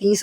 30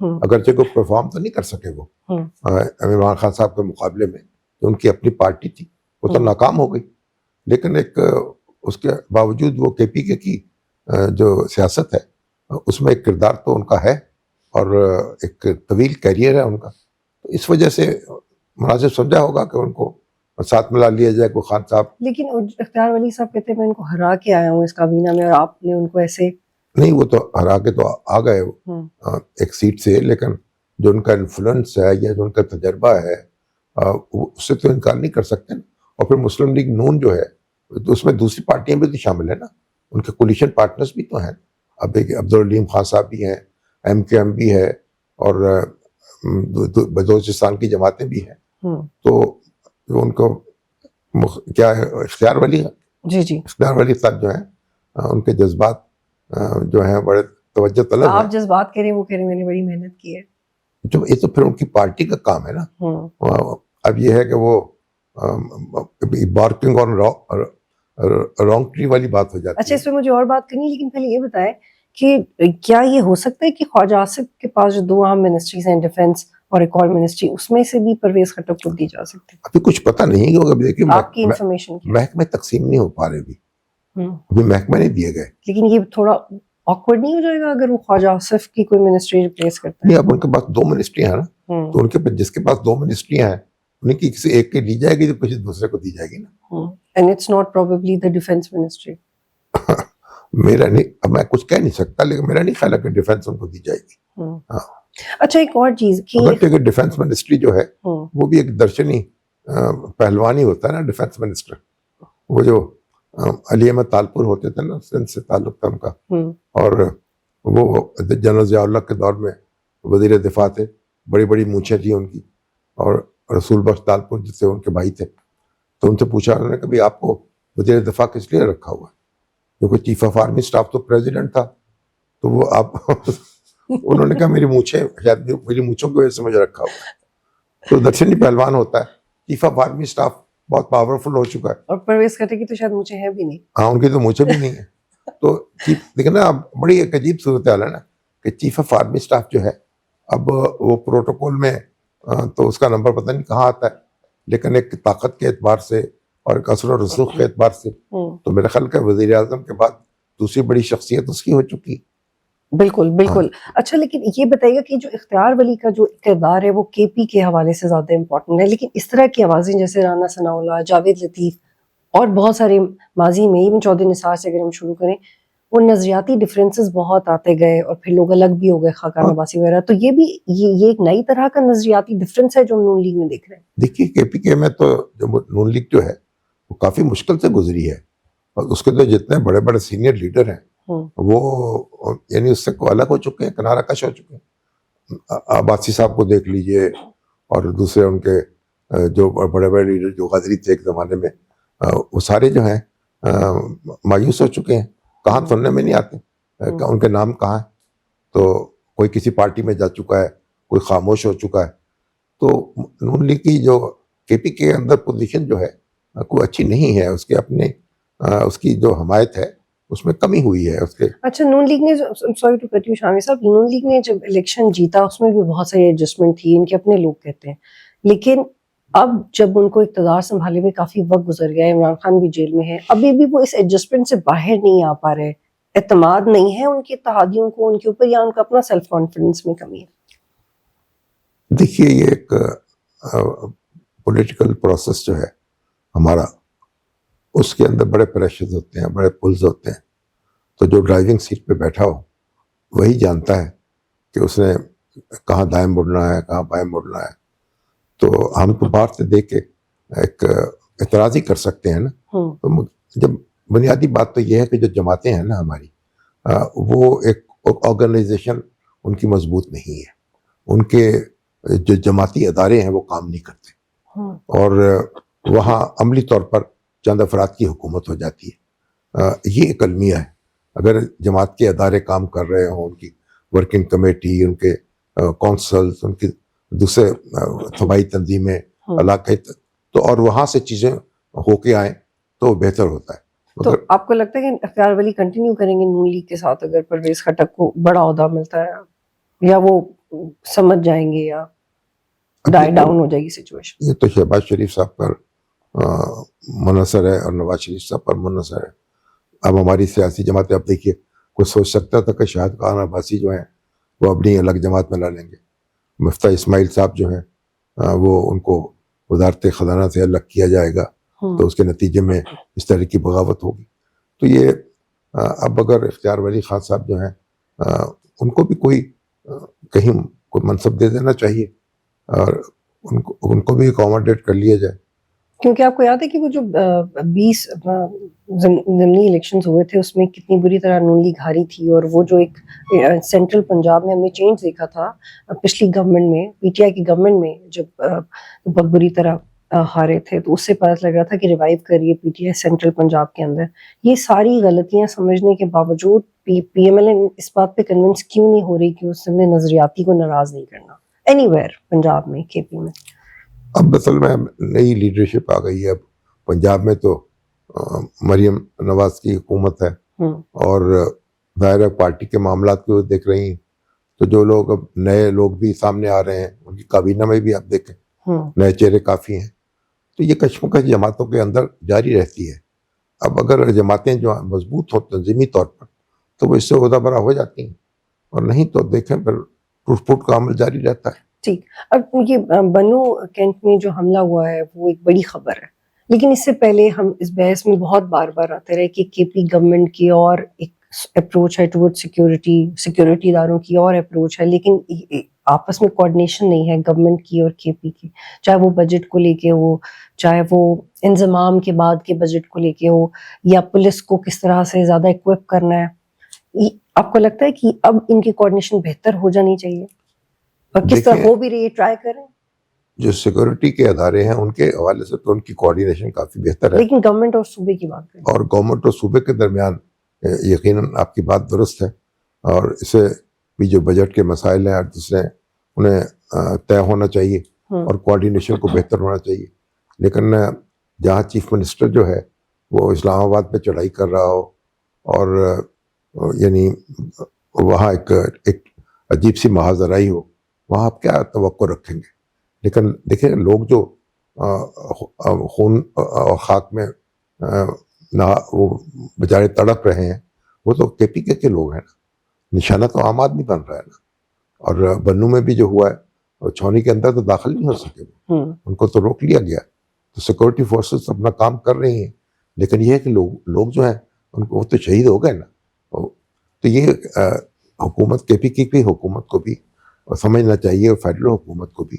اگرچہ کوئی پرفارم تو نہیں کر سکے وہ عمران خان صاحب کے مقابلے میں، جو ان کی اپنی پارٹی تھی وہ تو ناکام ہو گئی، لیکن ایک اس کے باوجود وہ کے پی کے کی جو سیاست ہے اس میں ایک کردار تو ان کا ہے اور ایک طویل کیریئر ہے ان کا، تو اس وجہ سے مناسب سمجھا ہوگا کہ ان کو ساتھ ملا لیا جائے کوئی خان صاحب. لیکن اختیار ولی صاحب کہتے ہیں میں ان کو ہرا کے آیا ہوں اس کابینہ میں، اور آپ نے ان کو ایسے نہیں، وہ تو ہرا کے تو آ گئے ایک سیٹ سے، لیکن جو ان کا انفلوئنس ہے یا جو ان کا تجربہ ہے اس سے تو انکار نہیں کر سکتے نا. اور پھر مسلم لیگ نون جو ہے تو اس میں دوسری پارٹیاں بھی تو شامل ہیں نا، ان کے کولیشن پارٹنرز بھی تو ہیں. اب ایک عبدالعلیم خان صاحب بھی ہیں، ایم کے ایم بھی ہے، اور بلوچستان کی جماعتیں بھی ہیں. تو ان کو کیا ہے، اختیار ولی اختیار ولی صاحب جو ہیں ان کے جذبات جو ہیں بڑے توجہ طلب ہیں. آپ جذبات کہہ رہے ہیں، وہ کہہ رہے ہیں میں نے بڑی محنت کی ہے. جو یہ تو پھر ان کی پارٹی کا کام ہے نا. اب یہ ہے کہ وہ بارکنگ اور رانگ ٹری والی بات ہو جاتی ہے. اچھا، اس پہ مجھے اور بات کرنی ہے، لیکن پہلے یہ بتائیں کہ کیا یہ ہو سکتا ہے کہ خواجہ آصف کے پاس جو دو اہم منسٹریز ہیں، ڈیفنس اور ایک اور منسٹری، اس میں سے بھی پرویز خٹک کو دی جا سکتی ہے؟ ابھی کچھ پتہ نہیں ہے، ابھی دیکھیے آپ کی انفارمیشن محکمے تقسیم نہیں ہو پا رہے، ابھی محکمے نہیں دیے گئے. لیکن یہ تھوڑا آکورڈ نہیں ہو جائے گا اگر وہ خواجہ آصف کی کوئی منسٹری ریپلیس کرتا ہے؟ نہیں، اب ان کے پاس دو منسٹریاں ہیں نا، تو ان کے پاس جس کے پاس دو منسٹریاں ہیں انہیں کی کسی ایک کی دی جائے گی تو کسی دوسرے کو دی جائے گی نا. And it's not probably the defence ministry. میرا نہیں، اب میں کچھ کہہ نہیں سکتا، لیکن میرا نہیں خیال ہے کہ ڈیفنس ان کو دی جائے گی. اچھا، ایک اور چیز کہ ڈیفنس منسٹری جو ہے وہ بھی ایک درشنی پہلوان ہی ہوتا ہے نا ڈیفنس منسٹر. وہ جو علی احمد تالپور ہوتے تھے نا، سندھ سے تعلق تھا ان کا، اور وہ جنرل ضیاء اللہ کے دور میں وزیر دفاع تھے، بڑی بڑی مونچھیں تھیں ان کی، اور رسول بخش تالپور جس سے ان کے بھائی تھے. تو ان سے پوچھا انہوں نے کہ بھائی آپ کو وزیر دفاع کس لیے رکھا ہوا ہے؟ کیونکہ چیف آف آرمی اسٹاف تو پریزیڈنٹ تھا. تو وہ آپ انہوں نے کہا میری مونچھیں، شاید میری مونچھوں کی وجہ سے مجھے رکھا ہوا ہے. تو درشنی پہلوان ہوتا ہے. چیف آف آرمی اسٹاف بہت پاورفل ہو چکا ہے، اور پرویز خٹک کی تو شاید مونچھیں ہیں بھی نہیں. ہاں، ان کی تو مونچھیں بھی نہیں ہے. تو دیکھیں نا، اب بڑی ایک عجیب صورتحال ہے نا کہ چیف آف آرمی اسٹاف جو ہے اب وہ پروٹوکول میں تو اس کا نمبر پتہ نہیں کہاں آتا ہے، لیکن ایک طاقت کے اعتبار سے اور ایک اثر و رسوخ کے اعتبار سے تو میرا خیال ہے وزیر اعظم کے بعد دوسری بڑی شخصیت اس کی ہو چکی. بالکل بالکل. اچھا، لیکن یہ بتائیے گا کہ جو اختیار ولی کا جو کردار ہے وہ کے پی کے حوالے سے زیادہ امپورٹنٹ ہے، لیکن اس طرح کی آوازیں جیسے رانا ثناء اللہ، جاوید لطیف اور بہت سارے ماضی میں ایون چودھری نثار سے اگر ہم شروع کریں، وہ نظریاتی ڈفرینسز بہت آتے گئے اور پھر لوگ الگ بھی ہو گئے، خاقان عباسی وغیرہ. تو یہ بھی یہ ایک نئی طرح کا نظریاتی ڈفرینس ہے جو نون لیگ میں دیکھ رہے ہیں. دیکھیے کے پی کے میں تو جو نون لیگ جو ہے وہ کافی مشکل سے گزری ہے، اور اس کے تو جتنے بڑے بڑے سینئر لیڈر ہیں وہ یعنی اس سے کو الگ ہو چکے ہیں، کنارہ کش ہو چکے ہیں. عباسی صاحب کو دیکھ لیجئے، اور دوسرے ان کے جو بڑے بڑے لیڈر جو غدری تھے ایک زمانے میں، وہ سارے جو ہیں مایوس ہو چکے ہیں. کہاں سننے میں نہیں آتے کہ ان کے نام کہاں ہیں. تو کوئی کسی پارٹی میں جا چکا ہے، کوئی خاموش ہو چکا ہے. تو نون لیگ کی جو کے پی کے اندر پوزیشن جو ہے کوئی اچھی نہیں ہے، اس کے اپنے اس کی جو حمایت ہے اس میں کمی ہوئی ہے اس کے. اچھا، نون لیگ نے، سوری ٹو کٹ یو شامی صاحب، نون لیگ نے جب الیکشن جیتا اس میں بھی بہت ساری ایڈجسٹمنٹ تھی، ان کے اپنے لوگ کہتے ہیں، لیکن اب جب ان کو اقتدار سنبھالے ہوئے کافی وقت گزر گیا ہے، عمران خان بھی جیل میں ہے، ابھی بھی وہ اس ایڈجسٹمنٹ سے باہر نہیں آ پا رہے. اعتماد نہیں ہے ان کے اتحادیوں کو ان کے اوپر، یا ان کا اپنا سیلف کانفیڈنس میں کمی ہے؟ دیکھیے، یہ ایک پولیٹیکل پروسیس جو ہے ہمارا، اس کے اندر بڑے پریشرز ہوتے ہیں، بڑے پلز ہوتے ہیں. تو جو ڈرائیونگ سیٹ پہ بیٹھا ہو وہی جانتا ہے کہ اس نے کہاں دائیں مڑنا ہے، کہاں بائیں مڑنا ہے. تو ہم تو باہر سے دیکھ کے ایک اعتراض ہی کر سکتے ہیں نا. تو جب بنیادی بات تو یہ ہے کہ جو جماعتیں ہیں نا ہماری، وہ ایک آرگنائزیشن ان کی مضبوط نہیں ہے. ان کے جو جماعتی ادارے ہیں وہ کام نہیں کرتے، اور وہاں عملی طور پر چند افراد کی حکومت ہو جاتی ہے. یہ ایک المیہ ہے. اگر جماعت کے ادارے کام کر رہے ہوں، ان کی ورکنگ کمیٹی، ان کے کونسلز، ان کی دوسرے صوبائی تنظیمیں، علاقائی، تو اور وہاں سے چیزیں ہو کے آئیں تو بہتر ہوتا ہے. تو آپ کو لگتا ہے کہ اختیار ولی کنٹینیو کریں گے نون لیگ کے ساتھ اگر پرویز خٹک کو بڑا عہدہ ملتا ہے، یا وہ سمجھ جائیں گے یا ڈائی ڈاؤن ہو جائے گی سچویشن؟ یہ تو شہباز شریف صاحب پر منحصر ہے اور نواز شریف صاحب پر منحصر ہے. اب ہماری سیاسی جماعتیں، اب دیکھیے کوئی سوچ سکتا تھا کہ شاہد خان عباسی جو ہیں وہ اپنی الگ جماعت میں لا لیں گے. مفتاح اسماعیل صاحب جو ہیں وہ ان کو وزارت خزانہ سے الگ کیا جائے گا تو اس کے نتیجے میں اس طرح کی بغاوت ہوگی. تو یہ اب اگر اختیار ولی خان صاحب جو ہیں ان کو بھی کوئی کہیں کوئی منصب دے دینا چاہیے اور ان کو بھی اکوموڈیٹ کر لیا جائے. کیونکہ آپ کو یاد ہے کہ وہ جو 20 ضمنی الیکشنز ہوئے تھے اس میں کتنی بری طرح نون لیگ ہاری تھی، اور وہ جو ایک سینٹرل پنجاب میں ہم نے چینج دیکھا تھا پچھلی گورنمنٹ میں، پی ٹی آئی کی گورنمنٹ میں، جب بہت بری طرح ہارے تھے تو اس سے پتہ لگ رہا تھا کہ ریوائیو کریے P T I central Punjab کے اندر. یہ ساری غلطیاں سمجھنے کے باوجود پی ایم ایل اے اس بات پہ کنونس کیوں نہیں ہو رہی کہ اس نے نظریاتی کو ناراض نہیں کرنا اینی ویئر پنجاب میں، کے پی میں؟ اب اصل میں نئی لیڈرشپ آ گئی ہے. اب پنجاب میں تو مریم نواز کی حکومت ہے اور ظاہر پارٹی کے معاملات کو دیکھ رہی ہیں. تو جو لوگ اب نئے لوگ بھی سامنے آ رہے ہیں، ان کی کابینہ میں بھی آپ دیکھیں نئے چہرے کافی ہیں. تو یہ کشمکش جماعتوں کے اندر جاری رہتی ہے. اب اگر جماعتیں جو مضبوط ہو تنظیمی طور پر تو وہ اس سے عہدہ برا ہو جاتی ہیں، اور نہیں تو دیکھیں پھر ٹوٹ پھوٹ کا عمل جاری رہتا ہے. ٹھیک. اب یہ بنو کینٹ میں جو حملہ ہوا ہے وہ ایک بڑی خبر ہے، لیکن اس سے پہلے ہم اس بحث میں بہت بار بار آتے رہے کہ کے پی گورنمنٹ کی اور ایک اپروچ ہے ٹورڈ سیکورٹی اداروں کی اور اپروچ ہے، لیکن آپس میں کوآرڈینیشن نہیں ہے گورنمنٹ کی اور کے پی کی، چاہے وہ بجٹ کو لے کے ہو، چاہے وہ انضمام کے بعد کے بجٹ کو لے کے ہو، یا پولیس کو کس طرح سے زیادہ اکوپ کرنا ہے. آپ کو لگتا ہے کہ اب ان کی کوآرڈینیشن بہتر ہو جانی چاہیے اور کس طرح ہو بھی رہی ہے؟ ٹرائی کریں. جو سیکورٹی کے ادارے ہیں ان کے حوالے سے تو ان کی کوآرڈینیشن کافی بہتر ہے، لیکن گورنمنٹ اور صوبے کی بات کریں، اور گورنمنٹ اور صوبے کے درمیان یقیناً آپ کی بات درست ہے، اور اسے بھی جو بجٹ کے مسائل ہیں اور دوسرے انہیں طے ہونا چاہیے اور کوآرڈینیشن کو بہتر ہونا چاہیے. لیکن جہاں چیف منسٹر جو ہے وہ اسلام آباد پہ چڑھائی کر رہا ہو اور یعنی وہاں ایک عجیب سی محاذرائی ہو، وہاں آپ کیا توقع رکھیں گے؟ لیکن دیکھیں لوگ جو خون اور خاک میں وہ بیچارے تڑپ رہے ہیں وہ تو کے پی کے لوگ ہیں نا. نشانہ تو عام آدمی بن رہا ہے نا. اور بنو میں بھی جو ہوا ہے چھاؤنی کے اندر تو داخل نہیں ہو سکے وہ، ان کو تو روک لیا گیا. تو سیکورٹی فورسز اپنا کام کر رہی ہیں، لیکن یہ ہے کہ لوگ جو ہیں ان کو وہ تو شہید ہو گئے نا. تو یہ حکومت کے پی کی حکومت کو بھی سمجھنا چاہیے اور فیڈرل حکومت کو بھی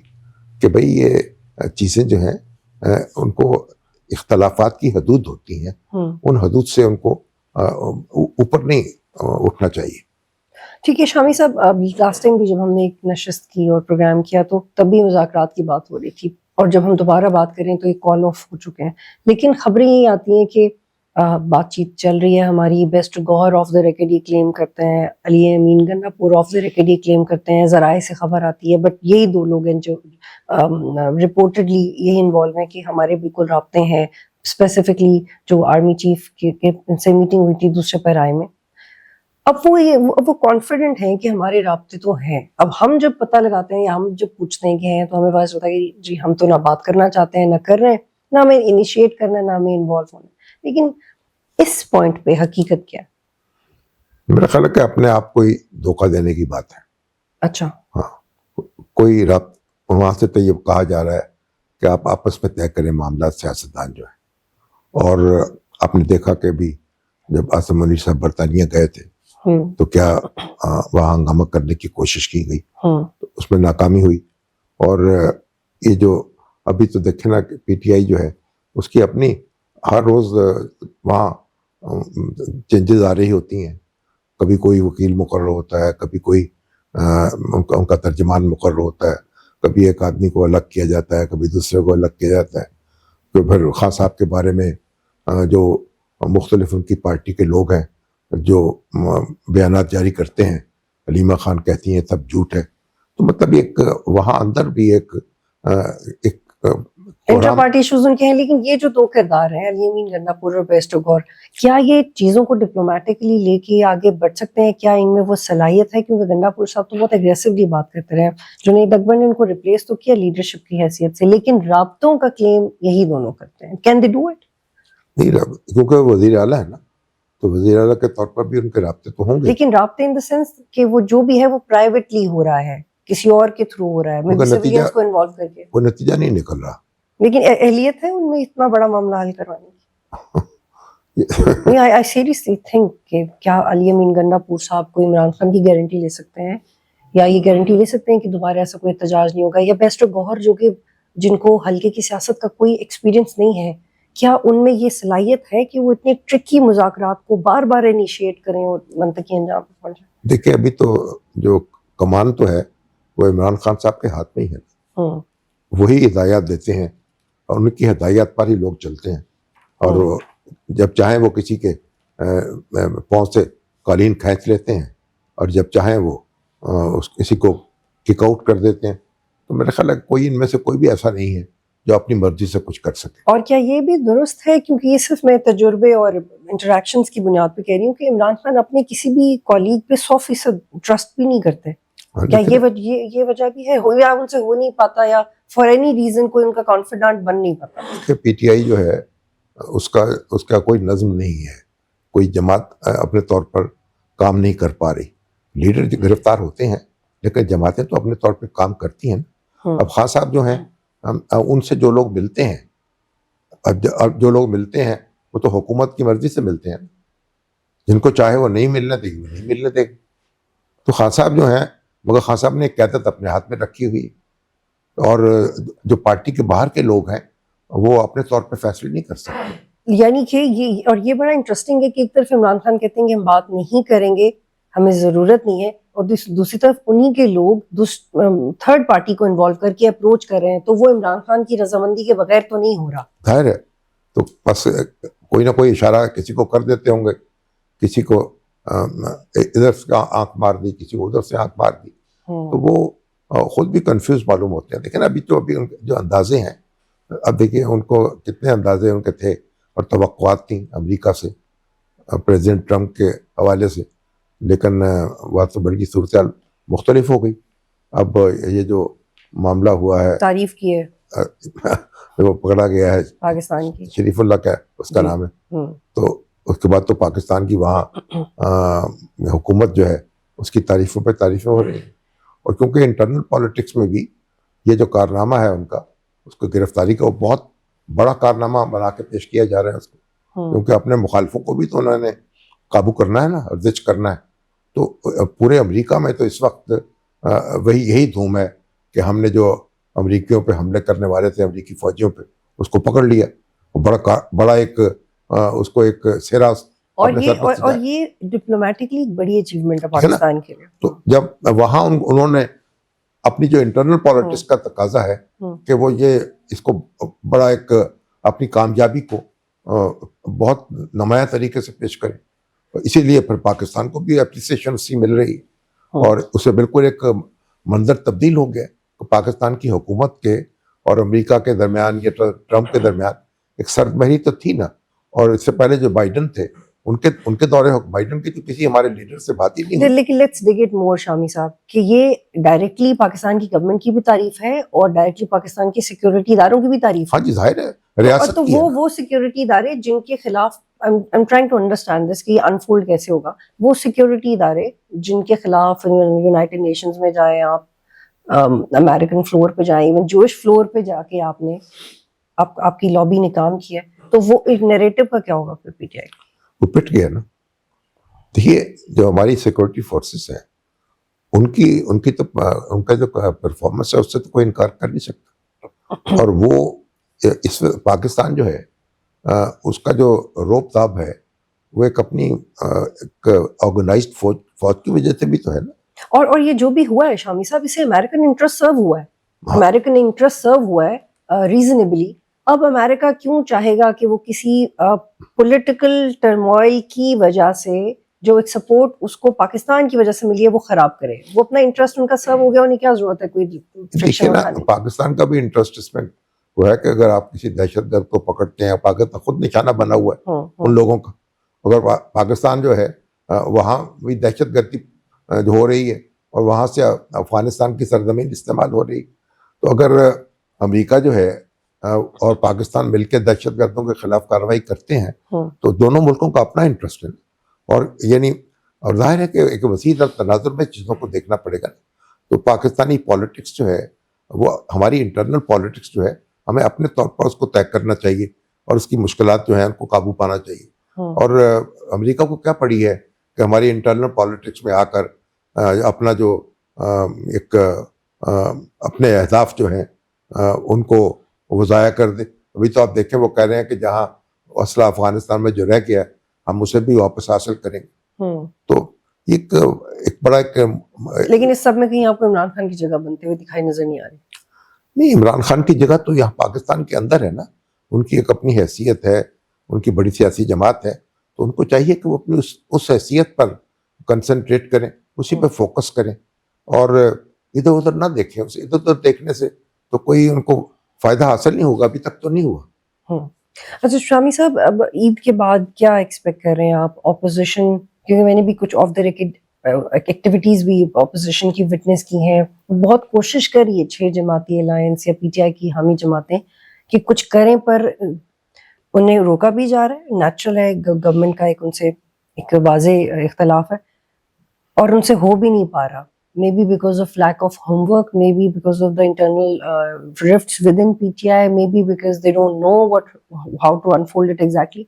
کہ بھئی یہ چیزیں جو ہیں ان کو اختلافات کی حدود ہوتی ہیں، ان حدود سے ان کو اوپر نہیں اٹھنا چاہیے. ٹھیک ہے شامی صاحب، لاسٹ ٹائم بھی جب ہم نے ایک نشست کی اور پروگرام کیا تو تب بھی مذاکرات کی بات ہو رہی تھی، اور جب ہم دوبارہ بات کریں تو ایک کال آف ہو چکے ہیں. لیکن خبریں یہی آتی ہیں کہ بات چیت چل رہی ہے ہماری، best Gohar of the record یہ کلیم کرتے ہیں، علی امین گنہ پور آف دا ریکڈ یہ کلیم کرتے ہیں، ذرائع سے خبر آتی ہے، بٹ یہی دو لوگ ہیں جو رپورٹڈلی یہی انوالو ہیں کہ ہمارے بالکل رابطے ہیں، اسپیسیفکلی جو آرمی چیف سے میٹنگ ہوئی تھی دوسرے پیرائے میں. اب وہ کانفیڈنٹ ہیں کہ ہمارے رابطے تو ہیں. اب ہم جب پتہ لگاتے ہیں یا ہم جب پوچھتے ہیں کہ ہیں تو ہمیں پتہ ہوتا ہے کہ جی ہم تو نہ بات کرنا چاہتے ہیں، نہ کر رہے ہیں، نہ ہمیں انیشیٹ کرنا ہے، نہ ہمیں انوالو ہونا ہے. لیکن اس پوائنٹ پہ حقیقت کیا ہے؟ میرا خیال ہے کہ اپنے آپ کو ہی دھوکہ دینے کی بات ہے. اچھا. ہاں، کوئی وہاں سے تو یہ کہا جا رہا ہے کہ آپ آپس میں طے کریں معاملات سیاستدان جو ہے. اور آپ نے دیکھا کہ بھی جب عاصم منیر صاحب برطانیہ گئے تھے تو کیا وہاں ہنگامہ کرنے کی کوشش کی گئی، تو اس میں ناکامی ہوئی. اور یہ جو ابھی تو دیکھیں نا کہ پی ٹی آئی جو ہے اس کی اپنی ہر روز وہاں چینجز آ رہی ہوتی ہیں. کبھی کوئی وکیل مقرر ہوتا ہے، کبھی کوئی ان کا ترجمان مقرر ہوتا ہے، کبھی ایک آدمی کو الگ کیا جاتا ہے، کبھی دوسرے کو الگ کیا جاتا ہے. تو پھر خان صاحب کے بارے میں جو مختلف ان کی پارٹی کے لوگ ہیں جو بیانات جاری کرتے ہیں، علیمہ خان کہتی ہیں سب جھوٹ ہے. تو مطلب ایک وہاں اندر بھی ایک انٹرا پارٹی ایشوز ان کے ہیں، لیکن یہ جو دو کردار ہیں علی امین گنڈاپور اور بیسٹو گور، کیا یہ چیزوں کو ڈپلومیٹکلی لے کے آگے بڑھ سکتے ہیں؟ کیا ان میں وہ صلاحیت ہے؟ کیونکہ گنڈاپور صاحب تو بہت اگریسولی بات کرتے رہے، جنید اکبر نے ان کو ریپلیس تو کیا لیڈرشپ کی حیثیت سے، لیکن رابطوں کا کلیم یہی دونوں کرتے ہیں. Can they do it? نہیں، کیونکہ وزیر اعلیٰ ہے نا، تو وزیر اعلیٰ کے طور پر بھی ان کے رابطے تو ہوں گے، لیکن رابطے ان دا سینس کہ وہ جو بھی ہے وہ پرائیویٹلی ہو رہا ہے، کسی اور کے تھرو ہو رہا ہے، میں سیویلینز کو انوالو کر کے، وہ نتیجہ نہیں نکل رہا. لیکن اہلیت ہے ان میں اتنا بڑا معاملہ حل کروانے کی؟ I seriously think کہ کیا علی امین گنڈاپور صاحب کو عمران خان کی گارنٹی لے سکتے ہیں، یا یہ گارنٹی لے سکتے ہیں کہ دوبارہ ایسا کوئی احتجاج نہیں ہوگا؟ یا بیسٹو گوہر جو کہ جن کو حلقے کی سیاست کا کوئی ایکسپیرینس نہیں ہے، کیا ان میں یہ صلاحیت ہے کہ وہ اتنے ٹرکی مذاکرات کو بار بار انیشیٹ کریں اور منطقی انجام پر پہنچیں؟ دیکھیں، ابھی تو جو کمان تو ہے وہ عمران خان صاحب کے ہاتھ میں ہی ہے، وہی ہدایات دیتے ہیں اور ان کی ہدایات پر ہی لوگ چلتے ہیں، اور جب چاہیں وہ کسی کے پاؤں سے قالین کھینچ لیتے ہیں، اور جب چاہیں وہ کسی کو کک آؤٹ کر دیتے ہیں. تو میرا خیال ہے کوئی ان میں سے کوئی بھی ایسا نہیں ہے جو اپنی مرضی سے کچھ کر سکے. اور کیا یہ بھی درست ہے، کیونکہ یہ صرف میں تجربے اور انٹریکشنز کی بنیاد پہ کہہ رہی ہوں، کہ عمران خان اپنے کسی بھی کولیگ پہ 100% ٹرسٹ بھی نہیں کرتے؟ کیا یہ وجہ بھی ہے، یا ان سے ہو نہیں پاتا، یا فار اینی ریزن کوئی ان کا کانفیڈنٹ بن نہیں پاتا؟ پی ٹی آئی جو ہے اس کا کوئی نظم نہیں ہے، کوئی جماعت اپنے طور پر کام نہیں کر پا رہی. لیڈر جو گرفتار ہوتے ہیں، لیکن جماعتیں تو اپنے طور پہ کام کرتی ہیں. اب خان صاحب جو ہیں، ان سے جو لوگ ملتے ہیں، اب جو لوگ ملتے ہیں وہ تو حکومت کی مرضی سے ملتے ہیں، جن کو چاہے وہ نہیں ملنے دے گی، نہیں ملنے دے گی. تو خان صاحب جو ہیں، مگر خان صاحب نے ایک قیادت اپنے ہاتھ میں رکھی ہوئی، اور جو پارٹی کے باہر کے لوگ ہیں وہ اپنے طور پہ فیصلے نہیں کر سکتے. یعنی کہ یہ بڑا انٹرسٹنگ ہے کہ ایک طرف عمران خان کہتے ہیں کہ ہم بات نہیں کریں گے، ہمیں ضرورت نہیں ہے، اور دوسری طرف انہی کے لوگ تھرڈ پارٹی کو انوالو کر کے اپروچ کر رہے ہیں، تو وہ عمران خان کی رضامندی کے بغیر تو نہیں ہو رہا. ظاہر ہے، تو بس کوئی نہ کوئی اشارہ کسی کو کر دیتے ہوں گے، کسی کو ادھر سے آنکھ مار دی، کسی کو ادھر سے آنکھ مار دی، تو وہ خود بھی کنفیوز معلوم ہوتے ہیں. لیکن ابھی جو اندازے ہیں، اب دیکھیے ان کو کتنے اندازے ان کے تھے اور توقعات تھیں امریکہ سے، پریزیڈنٹ ٹرمپ کے حوالے سے، لیکن بات تو بڑی صورتحال مختلف ہو گئی. اب یہ جو معاملہ ہوا ہے، تعریف کی ہے، وہ پکڑا گیا ہے پاکستان کی، شریف اللہ کا اس کا نام ہے، تو اس کے بعد تو پاکستان کی وہاں حکومت جو ہے اس کی تعریفوں پہ تعریفیں ہو رہی ہیں. اور کیونکہ انٹرنل پالیٹکس میں بھی یہ جو کارنامہ ہے ان کا، اس کو گرفتاری کا وہ بہت بڑا کارنامہ بنا کے پیش کیا جا رہا ہے اس کو، کیونکہ اپنے مخالفوں کو بھی تو انہوں نے قابو کرنا ہے نا، ارزش کرنا ہے. تو پورے امریکہ میں تو اس وقت یہی دھوم ہے کہ ہم نے جو امریکیوں پہ حملے کرنے والے تھے، امریکی فوجیوں پہ، اس کو پکڑ لیا. بڑا ایک اس کو ایک سیرا، اور یہ ڈپلومیٹکلی بڑی اچیومنٹ ہے پاکستان کے لیے. تو جب وہاں انہوں نے اپنی جو انٹرنل پالیٹکس کا تقاضا ہے کہ وہ اس کو بڑا ایک اپنی کامیابی کو بہت نمایاں طریقے سے پیش کریں، اسی لیے پھر پاکستان کو بھی اپریسیشن سی مل رہی ہے، اور اسے بالکل ایک منظر تبدیل ہو گیا. پاکستان کی حکومت کے اور امریکہ کے درمیان یا ٹرمپ کے درمیان ایک سرد مہری تو تھی نا. اور اس سے پہلے جو بائیڈن تھے، ان کے دورے بائیڈن کی تو کسی ہمارے لیڈر سے بات ہی نہیں ہوئی. لیکن لیٹس ڈگ اٹ مور شامی صاحب، کہ یہ ڈائریکٹلی پاکستان کی گورنمنٹ کی بھی تعریف ہے اور ڈائریکٹلی پاکستان کی سیکیورٹی اداروں کی بھی تعریف ہے. ہاں جی، ظاہر ہے، ریاست تو وہ سیکیورٹی ادارے جن کے خلاف I'm trying to understand this کہ یہ انفولڈ کیسے ہوگا. وہ سیکیورٹی ادارے جن کے خلاف یونائٹڈ نیشنز میں جائیں آپ، امریکن فلور پہ جائیں، ایون جوش فلور پہ جا کے آپ کی لابی نے کام کیا، تو وہ ایک نیریٹو کا کیا ہوگا پھر پی ٹی آئی؟ وہ پٹ گیا نا. دیکھیے، جو ہماری سیکورٹی فورسز ہیں، ان کا جو پرفارمنس ہے اس سے تو کوئی انکار کر نہیں سکتا. اور وہ اس پاکستان جو ہے، اس کا جو روب تاب ہے، وہ ایک اپنی آرگنائزڈ فوج کی وجہ سے بھی تو ہے نا. اور یہ جو بھی ہوا ہے شامی صاحب، اسے امریکن انٹرسٹ سرو ہوا ہے، امریکن انٹرسٹ سرو ہوا ہے ریزنیبلی. اب امریکہ کیوں چاہے گا کہ وہ کسی پولیٹیکل ٹرموائل کی وجہ سے جو ایک سپورٹ اس کو پاکستان کی وجہ سے ملی ہے وہ خراب کرے؟ وہ اپنا انٹرسٹ ان کا سرو ہو گیا، انہیں کیا ضرورت ہے کوئی فرکشن اٹھانے کی؟ پاکستان کا بھی انٹرسٹ اس میں وہ ہے کہ اگر آپ کسی دہشت گرد کو پکڑتے ہیں، پاکستان خود نشانہ بنا ہوا ہے ان لوگوں کا، اگر پاکستان جو ہے وہاں بھی دہشت گردی جو ہو رہی ہے اور وہاں سے افغانستان کی سرزمین استعمال ہو رہی، تو اگر امریکہ جو ہے اور پاکستان مل کے دہشت گردوں کے خلاف کارروائی کرتے ہیں تو دونوں ملکوں کا اپنا انٹرسٹ ہے، اور یعنی اور ظاہر ہے کہ ایک وسیع تناظر میں چیزوں کو دیکھنا پڑے گا. تو پاکستانی پالیٹکس جو ہے وہ ہماری انٹرنل پالیٹکس جو ہے ہمیں اپنے طور پر اس کو طے کرنا چاہیے اور اس کی مشکلات جو ہیں ان کو قابو پانا چاہیے. اور امریکہ کو کیا پڑی ہے کہ ہماری انٹرنل پالیٹکس میں آ کر اپنا جو ایک اپنے اہداف جو ہیں ان کو وہ ضائع کر دے. ابھی تو آپ دیکھیں وہ کہہ رہے ہیں کہ جہاں اسلحہ افغانستان میں جو رہ گیا ہم اسے بھی واپس حاصل کریں گے. تو ایک بڑا لیکن اس سب میں کہیں آپ کو عمران خان کی جگہ بنتے ہوئے دکھائی نظر نہیں آ رہی. نہیں، عمران خان کی جگہ تو یہاں پاکستان کے اندر ہے نا، ان کی ایک اپنی حیثیت ہے، ان کی بڑی سیاسی جماعت ہے، تو ان کو چاہیے کہ وہ اپنی اس حیثیت پر کنسنٹریٹ کریں، اسی پہ فوکس کریں اور ادھر ادھر نہ دیکھیں. اسے ادھر ادھر دیکھنے سے تو کوئی ان کو فائدہ حاصل نہیں ہوگا، ابھی تک تو نہیں ہوا. اچھا شامی صاحب، اب عید کے بعد کیا ایکسپیکٹ کر رہے ہیں آپ اپوزیشن، کیونکہ میں نے بھی کچھ آف دا ریکارڈ ایکٹیویٹیز بھی اپوزیشن کی وٹنس کی ہیں، بہت کوشش کری ہے 6 جماعتی الائنس یا پی ٹی آئی کی حامی جماعتیں کہ کچھ کریں، پر انہیں روکا بھی جا رہا ہے. نیچرل ہے، گورنمنٹ کا ایک ان سے ایک واضح اختلاف ہے اور ان سے ہو بھی نہیں پا رہا. Maybe because of lack of homework, maybe because of the internal rifts within PTI, maybe because they don't know how to unfold it exactly.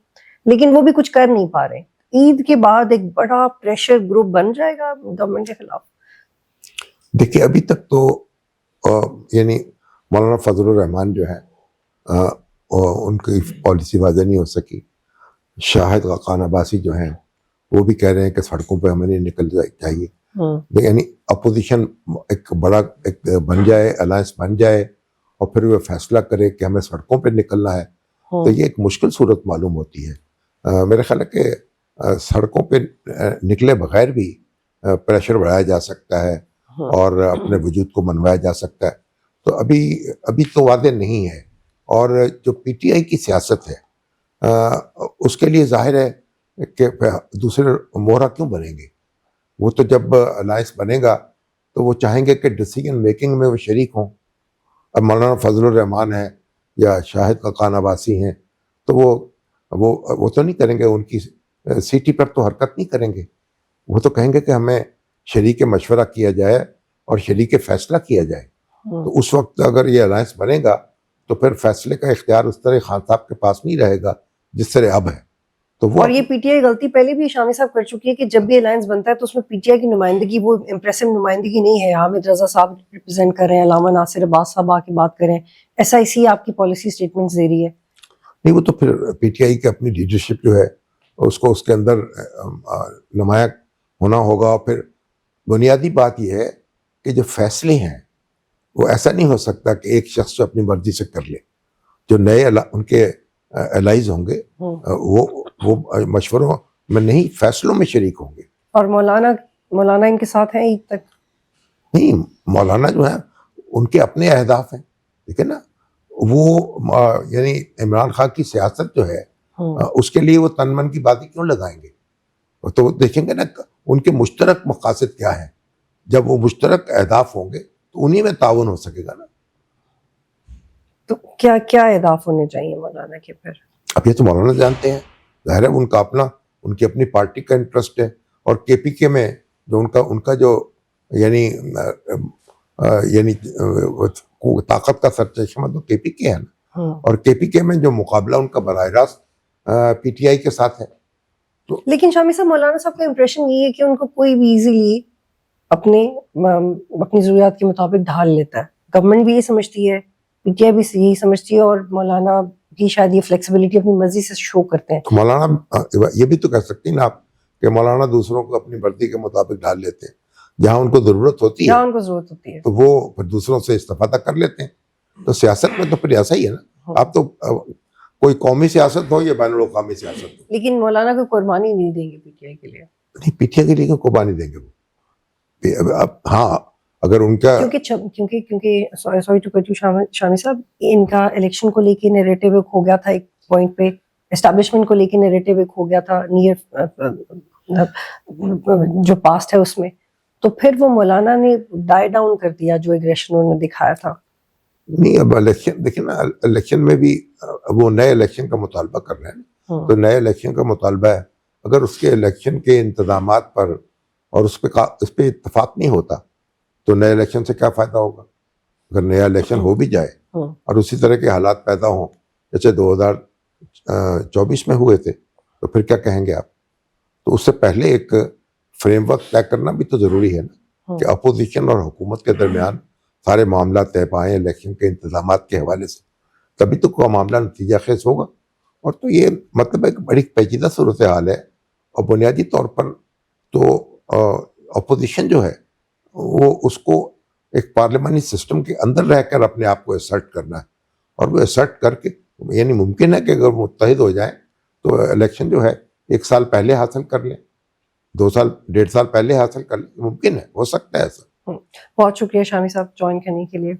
لیکن وہ بھی کچھ کر نہیں پا رہے. عید کے بعد ایک بڑا پریشر گروپ بن جائے گا گورنمنٹ کے خلاف. دیکھیے ابھی تک تو یعنی مولانا فضل الرحمان جو ہے ان کی پالیسی واضح نہیں ہو سکی. شاہد خاقان عباسی جو ہیں وہ بھی کہہ رہے ہیں کہ سڑکوں پہ ہمیں نہیں نکل چاہیے. یعنی اپوزیشن ایک بڑا ایک بن جائے، الائنس بن جائے اور پھر وہ فیصلہ کرے کہ ہمیں سڑکوں پہ نکلنا ہے، تو یہ ایک مشکل صورت معلوم ہوتی ہے. میرا خیال ہے کہ سڑکوں پہ نکلے بغیر بھی پریشر بڑھایا جا سکتا ہے اور اپنے وجود کو منوایا جا سکتا ہے. تو ابھی تو واضح نہیں ہے. اور جو پی ٹی آئی کی سیاست ہے اس کے لیے ظاہر ہے کہ دوسرے مہرہ کیوں بنیں گے. وہ تو جب الائنس بنے گا تو وہ چاہیں گے کہ ڈیسیجن میکنگ میں وہ شریک ہوں. اب مولانا فضل الرحمان ہے یا شاہد خاقان عباسی ہیں تو وہ تو نہیں کریں گے، ان کی سیٹی پر تو حرکت نہیں کریں گے. وہ تو کہیں گے کہ ہمیں شریک مشورہ کیا جائے اور شریک فیصلہ کیا جائے. تو اس وقت اگر یہ الائنس بنے گا تو پھر فیصلے کا اختیار اس طرح خان صاحب کے پاس نہیں رہے گا جس طرح اب ہے. اور یہ پی ٹی آئی غلطی پہلے بھی شامی صاحب کر چکی ہے کہ جب بھی الائنس بنتا ہے تو اس میں پی ٹی آئی کی نمائندگی وہ امپریسو نمائندگی نہیں ہے. حامد رضا صاحب ریپرزینٹ کر رہے ہیں، علامہ ناصر عباس صاحب آ کے بات کریں، ایس آئی سی آپ کی پالیسی سٹیٹمنٹس دے رہی ہے. نہیں، وہ تو پھر پی ٹی آئی کی اپنی لیڈرشپ جو ہے اس کو اس کے اندر نمایاں ہونا ہوگا. پھر بنیادی بات یہ ہے کہ جو فیصلے ہیں وہ ایسا نہیں ہو سکتا کہ ایک شخص اپنی مرضی سے کر لے. جو نئے ان کے الائز ہوں گے وہ مشوروں میں نہیں، فیصلوں میں شریک ہوں گے. اور مولانا ان کے ساتھ ہیں عید تک؟ نہیں، مولانا جو ہیں ان کے اپنے اہداف ہیں. ٹھیک ہے نا، وہ یعنی عمران خان کی سیاست جو ہے اس کے لیے وہ تن من کی باتیں کیوں لگائیں گے. تو دیکھیں گے نا ان کے مشترک مقاصد کیا ہیں. جب وہ مشترک اہداف ہوں گے تو انہی میں تعاون ہو سکے گا نا. تو کیا اہداف ہونے چاہیے مولانا کے؟ پھر اب یہ تو مولانا جانتے ہیں. ظاہر ہے ان کی اپنی پارٹی کا انٹرسٹ ہے. اور کے پی کے میں جو ان کا جو یعنی طاقت کا سرچشمہ تو کے پی کے ہے نا. اور کے پی کے میں جو مقابلہ ان کا براہ راست پی ٹی آئی کے ساتھ ہے. تو لیکن شامی صاحب، مولانا صاحب کا امپریشن یہ ہے کہ ان کو کوئی بھی ایزیلی اپنی ضروریات کے مطابق ڈھال لیتا ہے. گورنمنٹ بھی یہ سمجھتی ہے، پی ٹی آئی بھی یہی سمجھتی ہے، اور مولانا بھی شاید یہ فلیکسیبلٹی اپنی مرضی سے شو کرتے ہیں. مولانا یہ بھی تو کہہ سکتی ہیں نا آپ کہ مولانا دوسروں کو اپنی مرضی کے مطابق ڈال لیتے ہیں. جہاں ان کو ضرورت ہوتی ہے تو وہ پھر دوسروں سے استفادہ کر لیتے ہیں. تو سیاست میں تو پھر ایسا ہی ہے نا. آپ تو کوئی قومی سیاست ہو یا بین الاقوامی سیاست ہو. لیکن مولانا کو قربانی نہیں دیں گے پی ٹی آئی کے لیے. نہیں، پی ٹی آئی کے لیے قربانی دیں گے وہ. ہاں، اگر ان کا کیونکہ سوری ٹو کٹ یو شامی صاحب، ان کا الیکشن کو لے کے نیریٹو ایک ہو گیا تھا، ایک پوائنٹ پہ اسٹیبلشمنٹ کو لے کے نیریٹو ایک ہو گیا تھا نیئر جو پاسٹ ہے اس میں، تو پھر وہ مولانا نے ڈائی ڈاؤن کر دیا جو ایگریشن انہوں نے دکھایا تھا. نہیں، اب الیکشن دیکھیں نا، الیکشن میں بھی وہ نئے الیکشن کا مطالبہ کر رہے ہیں، تو نئے الیکشن کا مطالبہ ہے، اگر اس کے الیکشن کے انتظامات پر اور اس پہ اتفاق نہیں ہوتا تو نئے الیکشن سے کیا فائدہ ہوگا؟ اگر نیا الیکشن ہو بھی جائے اور اسی طرح کے حالات پیدا ہوں جیسے 2024 میں ہوئے تھے، تو پھر کیا کہیں گے آپ؟ تو اس سے پہلے ایک فریم ورک طے کرنا بھی تو ضروری ہے نا، کہ اپوزیشن اور حکومت کے درمیان سارے معاملات طے پائیں الیکشن کے انتظامات کے حوالے سے، تبھی تو کوئی معاملہ نتیجہ خیز ہوگا. اور تو یہ مطلب ایک بڑی پیچیدہ صورتحال ہے، اور بنیادی طور پر تو اپوزیشن جو ہے وہ اس کو ایک پارلیمانی سسٹم کے اندر رہ کر اپنے آپ کو اسرٹ کرنا ہے، اور وہ اسرٹ کر کے یعنی ممکن ہے کہ اگر متحد ہو جائیں تو الیکشن جو ہے 1 سال پہلے حاصل کر لیں، 2 سال 1.5 سال پہلے حاصل کر لیں، ممکن ہے، ہو سکتا ہے ایسا. بہت شکریہ شامی صاحب جوائن کرنے کے لیے.